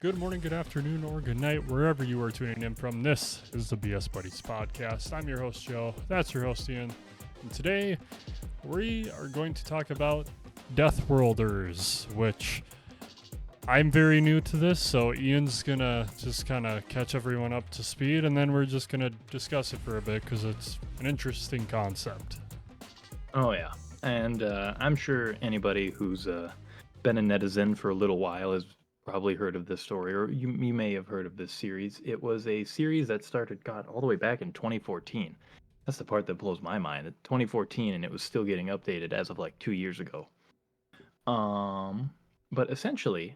Good morning, good afternoon, or good night, wherever you are tuning in from. This is the BS Buddies podcast. I'm your host, Joe. That's your host, Ian. And today, we are going to talk about DEATHWORLDERS, which I'm very new to this, so Ian's gonna just kind of catch everyone up to speed, and then we're just gonna discuss it for a bit because it's an interesting concept. Oh yeah, and I'm sure anybody who's been a netizen for a little while has probably heard of this story, or you may have heard of this series. It was a series that started, God, all the way back in 2014. That's the part that blows my mind. 2014, and it was still getting updated as of like 2 years ago. Um, but essentially,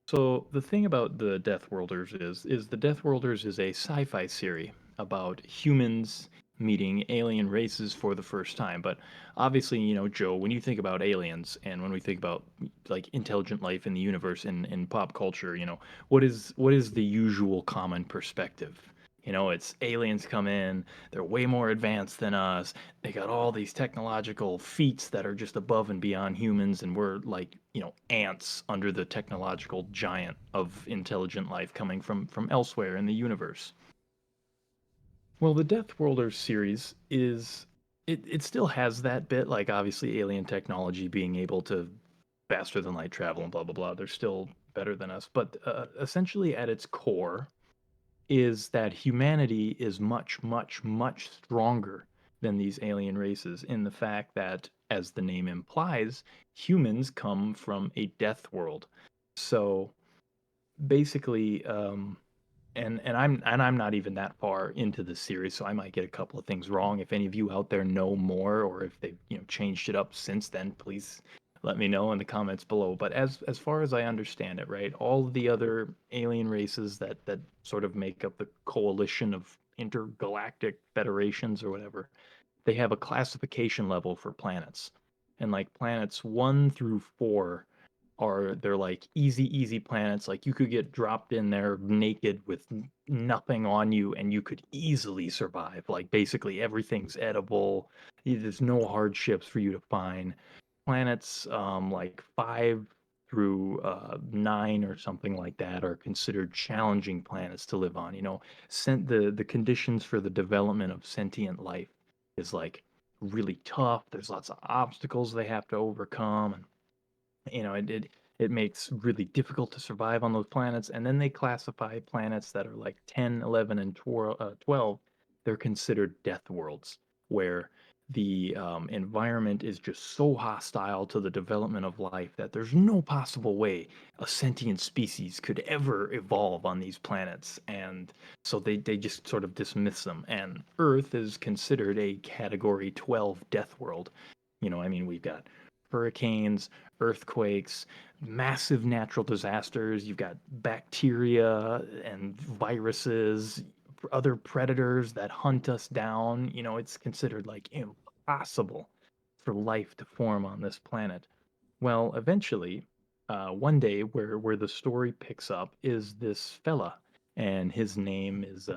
so the thing about the Death Worlders is the Death Worlders is a sci-fi series about humans meeting alien races for the first time. But obviously, Joe, when you think about aliens and when we think about like intelligent life in the universe in pop culture, what is the usual common perspective? It's aliens come in, they're way more advanced than us. They got all these technological feats that are just above and beyond humans, and we're like, ants under the technological giant of intelligent life coming from elsewhere in the universe. Well, the Death Worlders series it still has that bit, like obviously alien technology being able to faster than light travel and blah blah blah. They're still better than us, but essentially at its core is that humanity is much, much, much stronger than these alien races in the fact that, as the name implies, humans come from a death world. So basically, and I'm not even that far into the series, so I might get a couple of things wrong. If any of you out there know more, or if they've changed it up since then, please let me know in the comments below. But as far as I understand it, right, all of the other alien races that sort of make up the coalition of intergalactic federations or whatever, they have a classification level for planets, and like planets 1 through 4 are they're like easy planets. Like you could get dropped in there naked with nothing on you and you could easily survive. Like basically everything's edible. There's no hardships for you to find. Planets like 5 through 9 or something like that are considered challenging planets to live on. The conditions for the development of sentient life is like really tough. There's lots of obstacles they have to overcome, and it makes really difficult to survive on those planets. And then they classify planets that are like 10, 11, and 12. They're considered death worlds, where the environment is just so hostile to the development of life that there's no possible way a sentient species could ever evolve on these planets. And so they just sort of dismiss them. And Earth is considered a category 12 death world. I mean, we've got hurricanes, earthquakes, massive natural disasters. You've got bacteria and viruses, other predators that hunt us down. It's considered like impossible for life to form on this planet. Well, eventually, one day, where the story picks up is this fella, and his name is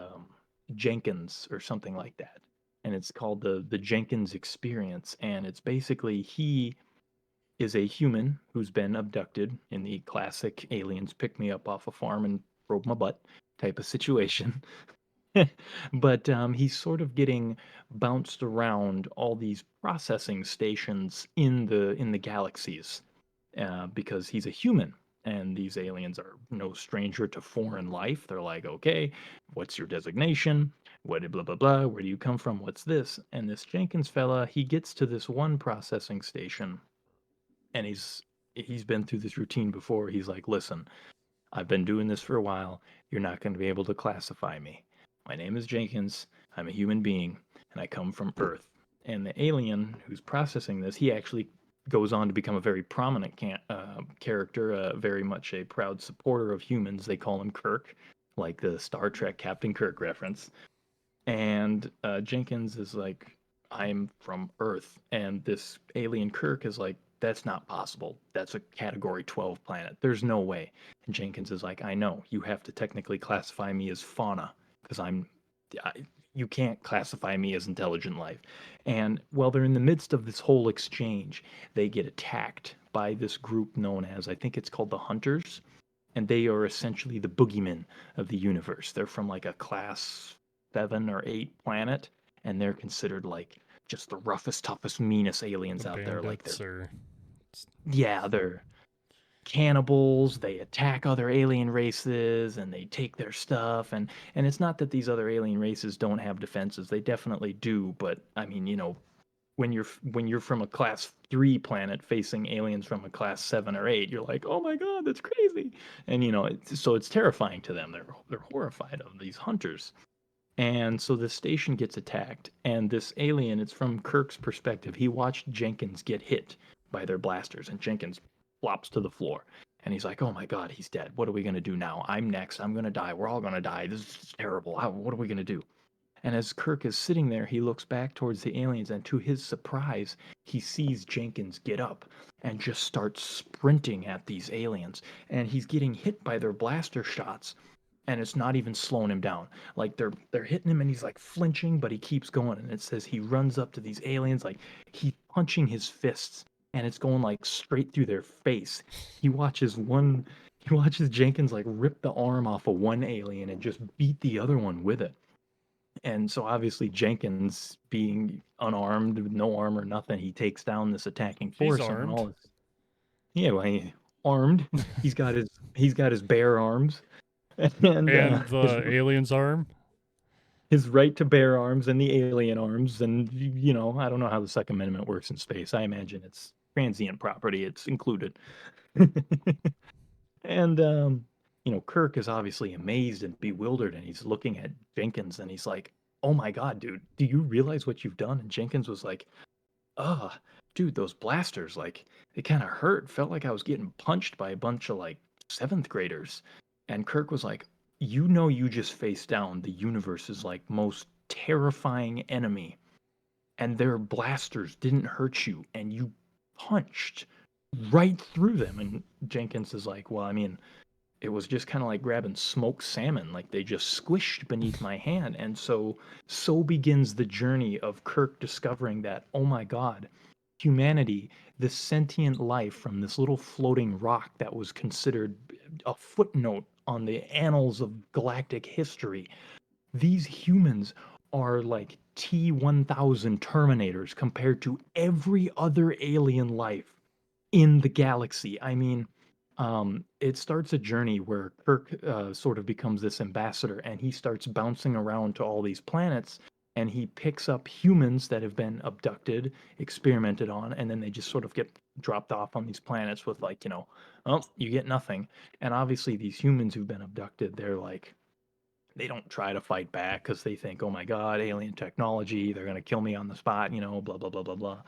Jenkins or something like that, and it's called the Jenkins Experience, and it's basically he is a human who's been abducted in the classic aliens pick me up off a farm and probe my butt type of situation. But he's sort of getting bounced around all these processing stations in the galaxies because he's a human. And these aliens are no stranger to foreign life. They're like, okay, what's your designation? What blah blah blah? Where do you come from? What's this? And this Jenkins fella, he gets to this one processing station, and he's been through this routine before. He's like, "Listen, I've been doing this for a while. You're not going to be able to classify me. My name is Jenkins. I'm a human being, and I come from Earth." And the alien who's processing this, he actually goes on to become a very prominent character, very much a proud supporter of humans. They call him Kirk, like the Star Trek Captain Kirk reference. And Jenkins is like, I'm from Earth. And this alien Kirk is like, that's not possible. That's a category 12 planet. There's no way. And Jenkins is like, I know. You have to technically classify me as fauna because I, you can't classify me as intelligent life. And while they're in the midst of this whole exchange, they get attacked by this group known as, I think it's called the Hunters, and they are essentially the boogeymen of the universe. They're from like a class 7 or 8 planet, and they're considered like just the roughest, toughest, meanest The aliens out there. Like they're bandits or yeah, they're cannibals. They attack other alien races and they take their stuff. And it's not that these other alien races don't have defenses. They definitely do. But I mean, when you're from a class 3 planet facing aliens from a class 7 or 8, you're like, oh my god, that's crazy. And so it's terrifying to them. They're horrified of these hunters. And so the station gets attacked, and this alien, it's from Kirk's perspective. He watched Jenkins get hit by their blasters, and Jenkins flops to the floor. And he's like, oh my God, he's dead. What are we going to do now? I'm next. I'm going to die. We're all going to die. This is terrible. What are we going to do? And as Kirk is sitting there, he looks back towards the aliens, and to his surprise, he sees Jenkins get up and just start sprinting at these aliens. And he's getting hit by their blaster shots, and it's not even slowing him down. Like they're hitting him and he's like flinching, but he keeps going. And it says he runs up to these aliens like he's punching his fists and it's going like straight through their face. He watches one he watches Jenkins like rip the arm off of one alien and just beat the other one with it. And so obviously Jenkins being unarmed with no armor, nothing, he takes down this attacking he's force and then armed. all this yeah, well, armed. He's got his bare arms and And his the alien's arm. right to bear arms and the alien arms. And, I don't know how the Second Amendment works in space. I imagine it's transient property, it's included. And, Kirk is obviously amazed and bewildered, and he's looking at Jenkins and he's like, oh my God, dude, do you realize what you've done? And Jenkins was like, dude, those blasters, like, they kind of hurt. Felt like I was getting punched by a bunch of like seventh graders. And Kirk was like, you just faced down the universe's like most terrifying enemy, and their blasters didn't hurt you, and you punched right through them. And Jenkins is like, well, I mean, it was just kind of like grabbing smoked salmon, like they just squished beneath my hand. And so begins the journey of Kirk discovering that, oh my God, humanity, this sentient life from this little floating rock that was considered a footnote on the annals of galactic history, these humans are like T-1000 Terminators compared to every other alien life in the galaxy. I mean, it starts a journey where Kirk sort of becomes this ambassador, and he starts bouncing around to all these planets, and he picks up humans that have been abducted, experimented on, and then they just sort of get dropped off on these planets with like, oh, you get nothing. And obviously, these humans who've been abducted, they're like, they don't try to fight back because they think, oh my God, alien technology, they're gonna kill me on the spot, blah blah blah blah blah.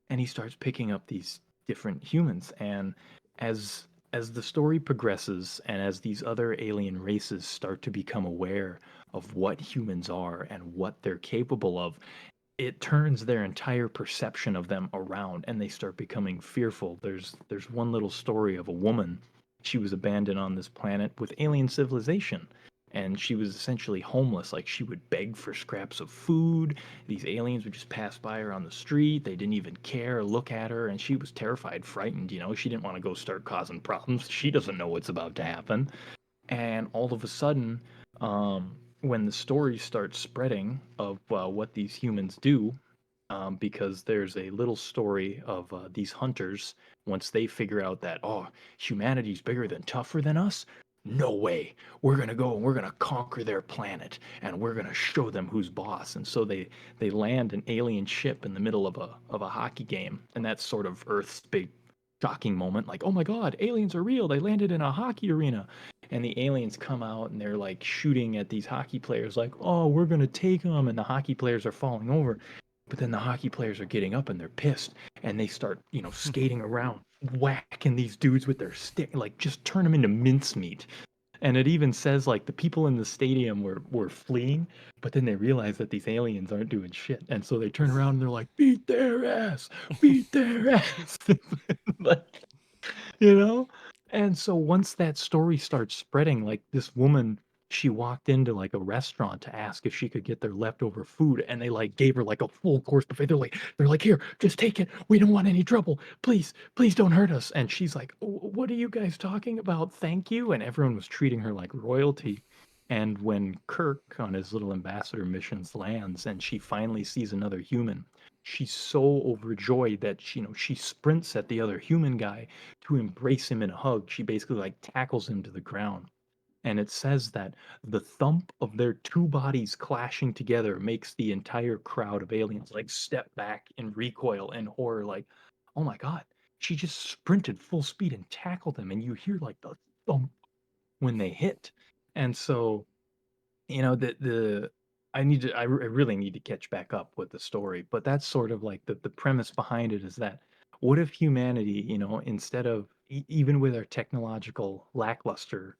And he starts picking up these different humans, and as the story progresses and as these other alien races start to become aware of what humans are and what they're capable of, it turns their entire perception of them around, and they start becoming fearful. There's one little story of a woman. She was abandoned on this planet with alien civilization, and she was essentially homeless. Like, she would beg for scraps of food. These aliens would just pass by her on the street. They didn't even care or look at her, and she was terrified, frightened. She didn't want to go start causing problems. She doesn't know what's about to happen. And all of a sudden, when the story starts spreading of what these humans do, because there's a little story of these hunters, once they figure out that, oh, humanity's bigger than tougher than us, no way, we're going to go and we're going to conquer their planet and we're going to show them who's boss. And so they land an alien ship in the middle of a hockey game, and that's sort of Earth's big shocking moment, like, oh my God, aliens are real, they landed in a hockey arena. And the aliens come out and they're like shooting at these hockey players, like, oh, we're going to take them. And the hockey players are falling over. But then the hockey players are getting up and they're pissed, and they start, skating around, whacking these dudes with their stick, like just turn them into mincemeat. And it even says like the people in the stadium were fleeing, but then they realize that these aliens aren't doing shit. And so they turn around and they're like, beat their ass, beat their ass. Like, you know? And so once that story starts spreading, like this woman, she walked into like a restaurant to ask if she could get their leftover food, and they like gave her like a full course buffet. They're like, here, just take it. We don't want any trouble. Please don't hurt us. And she's like, What are you guys talking about? Thank you." And everyone was treating her like royalty. And when Kirk on his little ambassador missions lands and she finally sees another human, she's so overjoyed that she sprints at the other human guy to embrace him in a hug. She basically like tackles him to the ground. And it says that the thump of their two bodies clashing together makes the entire crowd of aliens like step back in recoil and horror, like, oh my god, she just sprinted full speed and tackled them, and you hear like the thump when they hit. And so, the I really need to catch back up with the story, but that's sort of like the premise behind it is that what if humanity, instead of even with our technological lackluster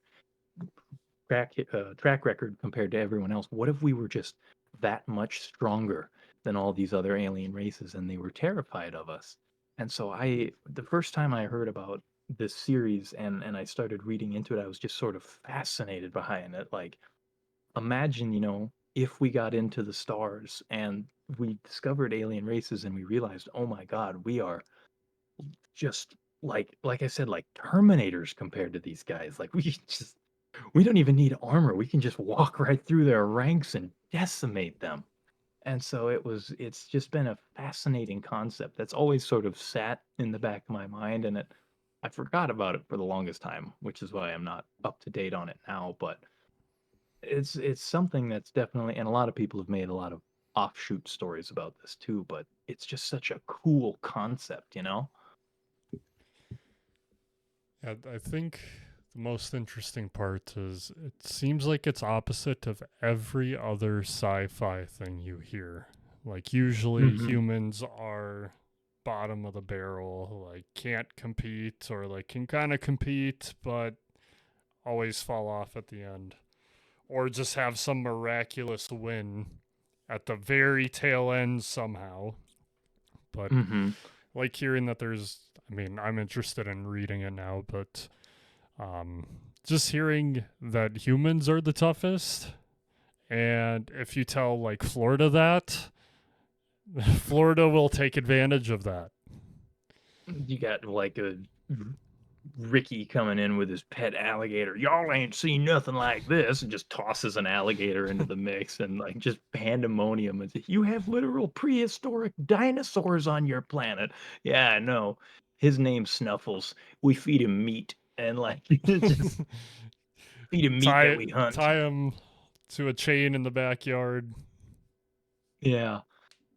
track record compared to everyone else. What if we were just that much stronger than all these other alien races and they were terrified of us? And so the first time I heard about this series and I started reading into it, I was just sort of fascinated behind it. Like, imagine, if we got into the stars and we discovered alien races and we realized, oh my God, we are just like I said, like Terminators compared to these guys. Like we don't even need armor. We can just walk right through their ranks and decimate them. And so it's just been a fascinating concept that's always sort of sat in the back of my mind, and I forgot about it for the longest time, which is why I'm not up to date on it now. But it's something that's definitely, and a lot of people have made a lot of offshoot stories about this too, but it's just such a cool concept, you know? I think the most interesting part is it seems like it's opposite of every other sci-fi thing you hear. Like usually Hmm. humans are bottom of the barrel, like can't compete or like can kind of compete but always fall off at the end or just have some miraculous win at the very tail end somehow. But Hmm. like hearing that I mean, I'm interested in reading it now, but um, just hearing that humans are the toughest, and if you tell like Florida that, Florida will take advantage of that. You got like a Ricky coming in with his pet alligator. Y'all ain't seen nothing like this, and just tosses an alligator into the mix and like just pandemonium. You have literal prehistoric dinosaurs on your planet. Yeah, I know. His name's Snuffles. We feed him meat and like just feed him meat that tie we hunt. tie him to a chain in the backyard. Yeah.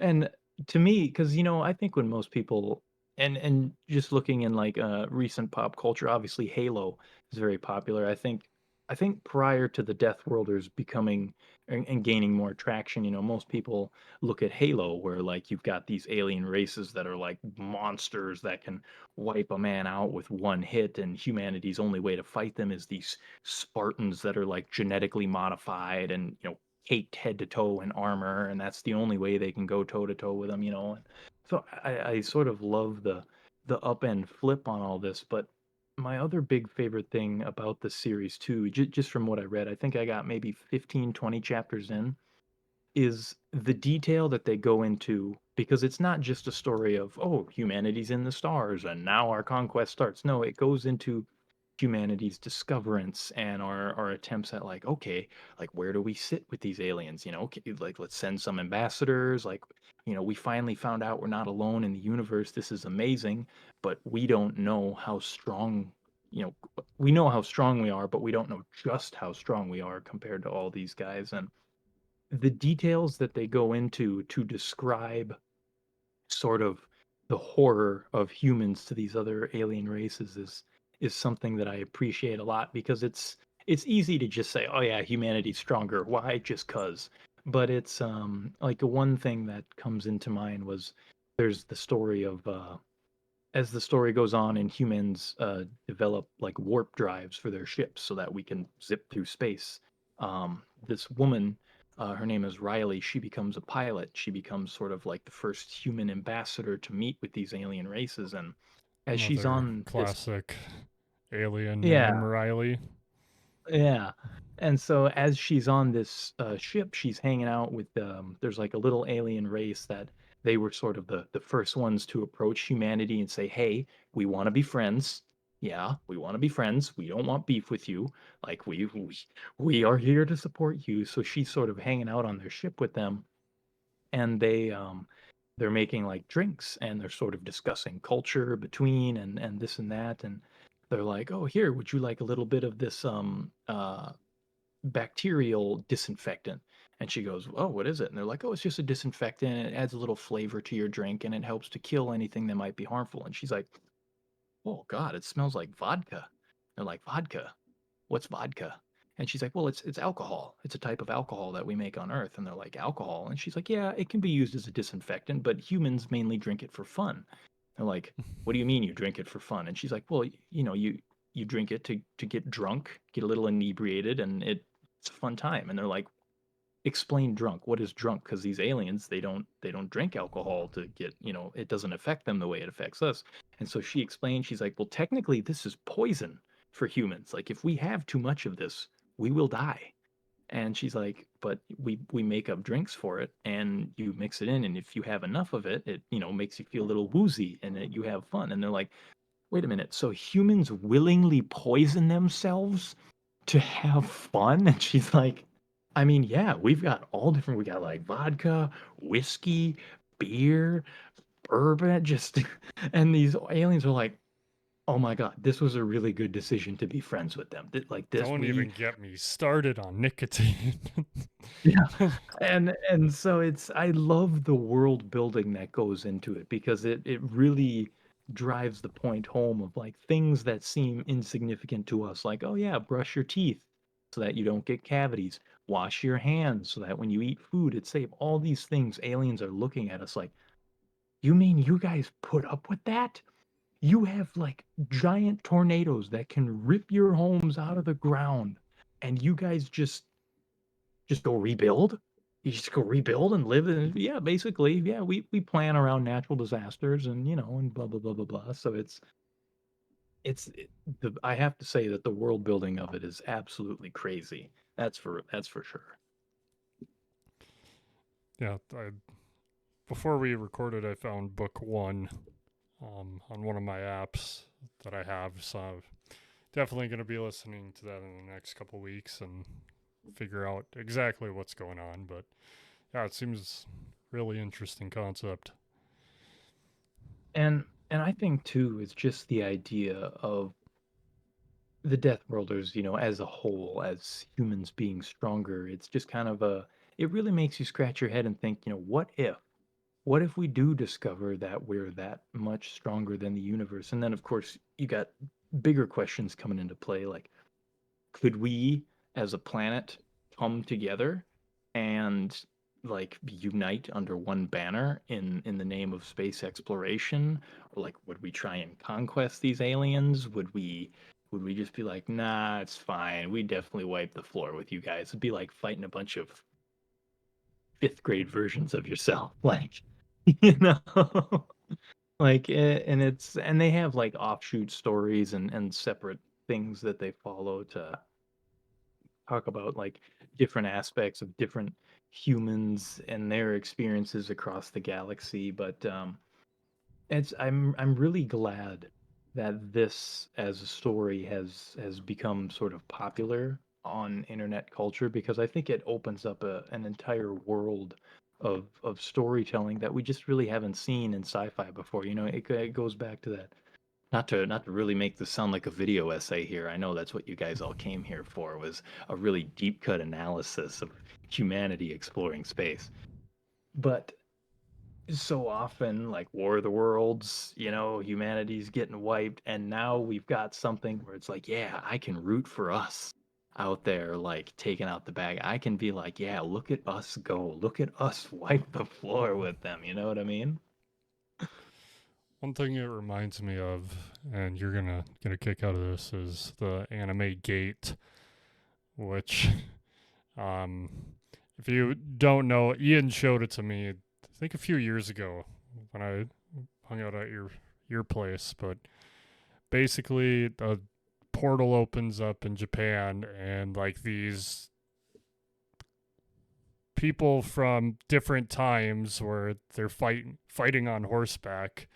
And to me, because I think when most people and just looking in like recent pop culture, obviously Halo is very popular. I think prior to the Death Worlders becoming and gaining more traction, most people look at Halo where like you've got these alien races that are like monsters that can wipe a man out with one hit, and humanity's only way to fight them is these Spartans that are like genetically modified and caked head to toe in armor, and that's the only way they can go toe to toe with them. And so I sort of love the upend flip on all this. But my other big favorite thing about the series too, just from what I read, I think I got maybe 15, 20 chapters in, is the detail that they go into, because it's not just a story of, oh, humanity's in the stars and now our conquest starts. No, it goes into humanity's discoverance and our attempts at like, okay, like where do we sit with these aliens? Okay, like let's send some ambassadors. Like, we finally found out we're not alone in the universe. This is amazing, but we don't know how strong. You know, we know how strong we are, but we don't know just how strong we are compared to all these guys. And the details that they go into to describe sort of the horror of humans to these other alien races is something that I appreciate a lot, because it's easy to just say, "Oh yeah, humanity's stronger. Why? Just 'cause." But it's like the one thing that comes into mind was there's the story of as the story goes on and humans develop like warp drives for their ships so that we can zip through space. This woman, her name is Riley, she becomes a pilot. She becomes sort of like the first human ambassador to meet with these alien races. And as she's Another on this, classic alien yeah, name, Riley. yeah. And so as she's on this ship, she's hanging out with there's like a little alien race that they were sort of the first ones to approach humanity and say, "Hey, we want to be friends. Yeah, we want to be friends. We don't want beef with you. Like we are here to support you." So she's sort of hanging out on their ship with them, and they're making like drinks and they're sort of discussing culture between and this and that, and they're like, "Oh, here, would you like a little bit of this bacterial disinfectant?" And she goes, "Oh, what is it?" And they're like, "Oh, it's just a disinfectant. And it adds a little flavor to your drink and it helps to kill anything that might be harmful." And she's like, "Oh God, it smells like vodka." They're like, "Vodka? What's vodka?" And she's like, "Well, it's alcohol. It's a type of alcohol that we make on Earth." And they're like, "Alcohol?" And she's like, "Yeah, it can be used as a disinfectant, but humans mainly drink it for fun." They're like, "What do you mean you drink it for fun?" And she's like, "Well, you drink it to get drunk, get a little inebriated, and it's a fun time." And they're like, "Explain drunk. What is drunk?" Because these aliens, they don't drink alcohol to get, it doesn't affect them the way it affects us. And so she explained, she's like, "Well, technically this is poison for humans. Like if we have too much of this, we will die." And she's like, "But we make up drinks for it and you mix it in, and if you have enough of it, it, makes you feel a little woozy and you have fun." And they're like, "Wait a minute. So humans willingly poison themselves to have fun?" And she's like, "I mean, yeah, we've got all different. We got like vodka, whiskey, beer, bourbon, just." And these aliens are like, "Oh my God, this was a really good decision to be friends with them. Like this, Don't even get me started on nicotine. yeah." And so I love the world building that goes into it because it really drives the point home of like things that seem insignificant to us, like, "Oh yeah, brush your teeth so that you don't get cavities, wash your hands so that when you eat food it's safe." All these things, aliens are looking at us like, "You mean you guys put up with that? You have like giant tornadoes that can rip your homes out of the ground and you guys just go rebuild? You just go rebuild and live in." Yeah, basically, yeah, we plan around natural disasters and, and blah, blah, blah, blah, blah. So I have to say that the world building of it is absolutely crazy. That's for sure. Yeah, before we recorded, I found book one on one of my apps that I have, so I'm definitely going to be listening to that in the next couple weeks and figure out exactly what's going on. But yeah, it seems really interesting concept. And I think too, it's just the idea of the Death Worlders, as a whole, as humans being stronger. It's just kind of it really makes you scratch your head and think, what if we do discover that we're that much stronger than the universe? And then, of course, you got bigger questions coming into play, like, could we, as a planet, come together and like unite under one banner in the name of space exploration? Or like, would we try and conquest these aliens? Would we just be like, "Nah, it's fine. We definitely wipe the floor with you guys"? It'd be like fighting a bunch of fifth grade versions of yourself, like, you know. Like, and they have like offshoot stories and separate things that they follow to talk about like different aspects of different humans and their experiences across the galaxy. But I'm really glad that this as a story has become sort of popular on internet culture, because I think it opens up an entire world of storytelling that we just really haven't seen in sci-fi before. It goes back to that. Not to really make this sound like a video essay here. I know that's what you guys all came here for, was a really deep cut analysis of humanity exploring space. But so often, like War of the Worlds, humanity's getting wiped, and now we've got something where it's like, yeah, I can root for us out there, like taking out the bag. I can be like, yeah, look at us go. Look at us wipe the floor with them. You know what I mean? One thing it reminds me of, and you're gonna get a kick out of this, is the anime Gate, which, um, if you don't know, Ian showed it to me, I think a few years ago when I hung out at your place. But basically, the portal opens up in Japan, and like these people from different times where they're fighting on horseback.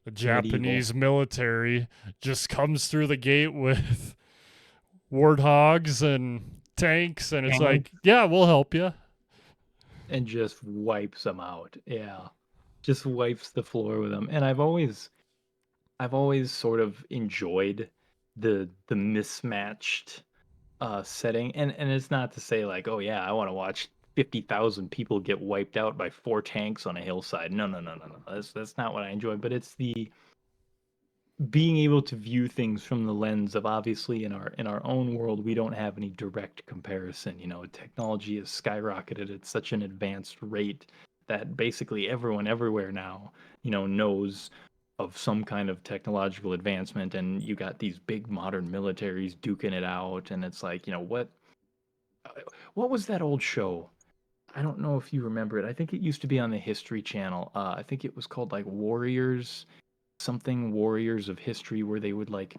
The Medieval. Japanese military just comes through the gate with warthogs and tanks, and it's Tank. like, yeah, we'll help you. And just wipes them out. Yeah. Just wipes the floor with them. And I've always sort of enjoyed the mismatched setting. And it's not to say like, oh yeah, I want to watch 50,000 people get wiped out by four tanks on a hillside. No, no, no, no, no. That's not what I enjoy, but it's the being able to view things from the lens of, obviously, in our own world we don't have any direct comparison. Technology has skyrocketed at such an advanced rate that basically everyone everywhere now knows of some kind of technological advancement, and you got these big modern militaries duking it out, and it's like, what was that old show? I don't know if you remember it. I think it used to be on the History Channel. I think it was called like Warriors, something Warriors of History, where they would like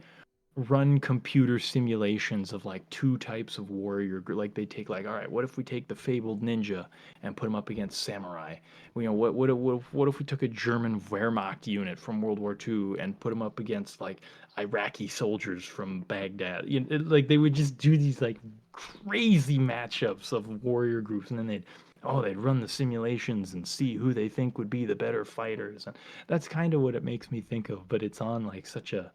run computer simulations of like two types of like they take like, all right, what if we take the fabled ninja and put him up against samurai? What if we took a German Wehrmacht unit from World War II and put him up against like Iraqi soldiers from Baghdad? Like they would just do these like crazy matchups of warrior groups, and then they'd run the simulations and see who they think would be the better fighters. And that's kind of what it makes me think of, but it's on like such a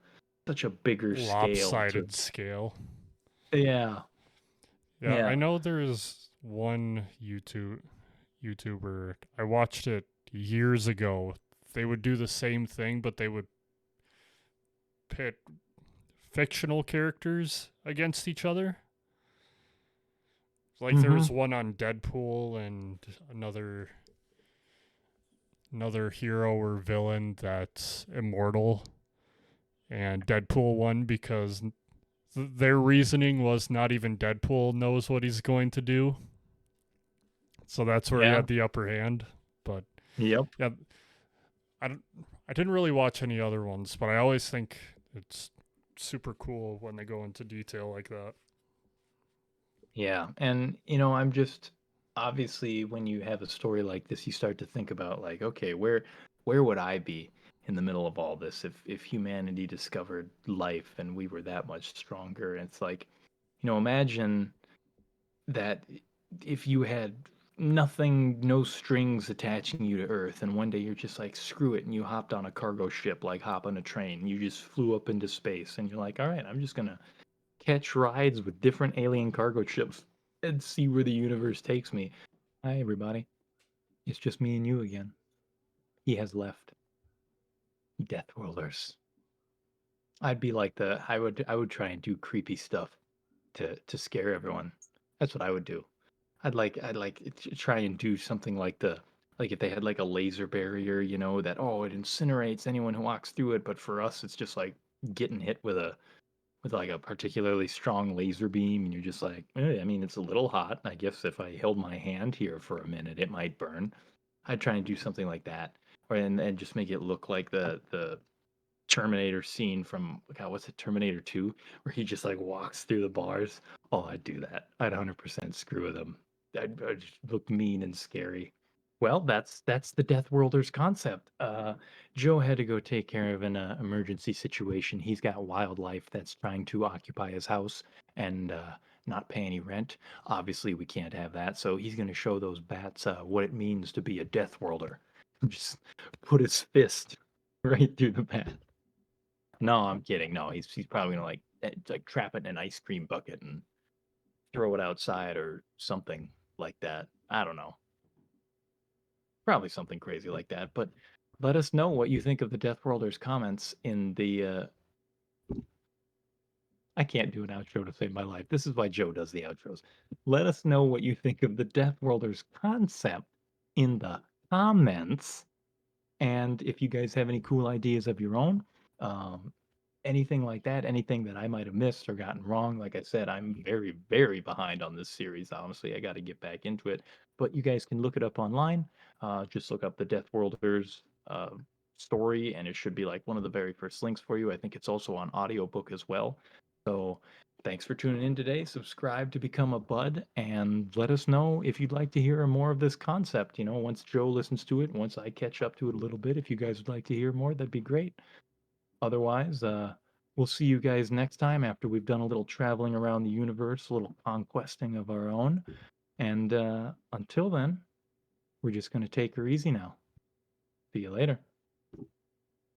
bigger scale to. Lopsided scale. Yeah. Yeah, I Yeah. know there's one YouTuber. I watched it years ago. They would do the same thing, but they would pit fictional characters against each other. Like there Mm-hmm. was one on Deadpool and another hero or villain that's immortal, and Deadpool won because their reasoning was not even Deadpool knows what he's going to do. So that's where he Yeah. had the upper hand. But Yep. yeah, I don't, I didn't really watch any other ones, but I always think it's super cool when they go into detail like that. Yeah. And I'm just, obviously, when you have a story like this, you start to think about like, okay, where would I be in the middle of all this if humanity discovered life and we were that much stronger? And it's like, imagine that if you had nothing, no strings attaching you to Earth, and one day you're just like, screw it, and you hopped on a cargo ship, like hop on a train, and you just flew up into space, and you're like, all right, I'm just gonna catch rides with different alien cargo ships and see where the universe takes me. Hi, everybody. It's just me and you again. He has left. Death Worlders. I would try and do creepy stuff to scare everyone. That's what I would do. I'd like to try and do something like like if they had like a laser barrier, that, oh, it incinerates anyone who walks through it, but for us it's just like getting hit with like a particularly strong laser beam, and you're just like, I mean, it's a little hot. I guess if I held my hand here for a minute it might burn. I'd try and do something like that. And just make it look like the Terminator scene from, God, what's it, Terminator 2, where he just like walks through the bars. Oh, I'd do that. I'd 100% screw with him. I'd just look mean and scary. Well, that's the Death Worlders concept. Joe had to go take care of an emergency situation. He's got wildlife that's trying to occupy his house and not pay any rent. Obviously, we can't have that. So he's going to show those bats what it means to be a Death Worlder. Just put his fist right through the bat. No, I'm kidding. No, he's probably gonna like trap it in an ice cream bucket and throw it outside or something like that. I don't know. Probably something crazy like that. But let us know what you think of the Death Worlders comments in the. I can't do an outro to save my life. This is why Joe does the outros. Let us know what you think of the Death Worlders concept in the comments. And if you guys have any cool ideas of your own, um, anything like that, anything that I might have missed or gotten wrong, like I said, I'm very, very behind on this series. Honestly, I got to get back into it. But you guys can look it up online. Just look up the Death Worlders story, and it should be like one of the very first links for you. I think it's also on audiobook as well. So thanks for tuning in today. Subscribe to become a bud and let us know if you'd like to hear more of this concept. Once Joe listens to it, once I catch up to it a little bit, if you guys would like to hear more, that'd be great. Otherwise, we'll see you guys next time after we've done a little traveling around the universe, a little conquesting of our own. And until then, we're just going to take her easy now. See you later.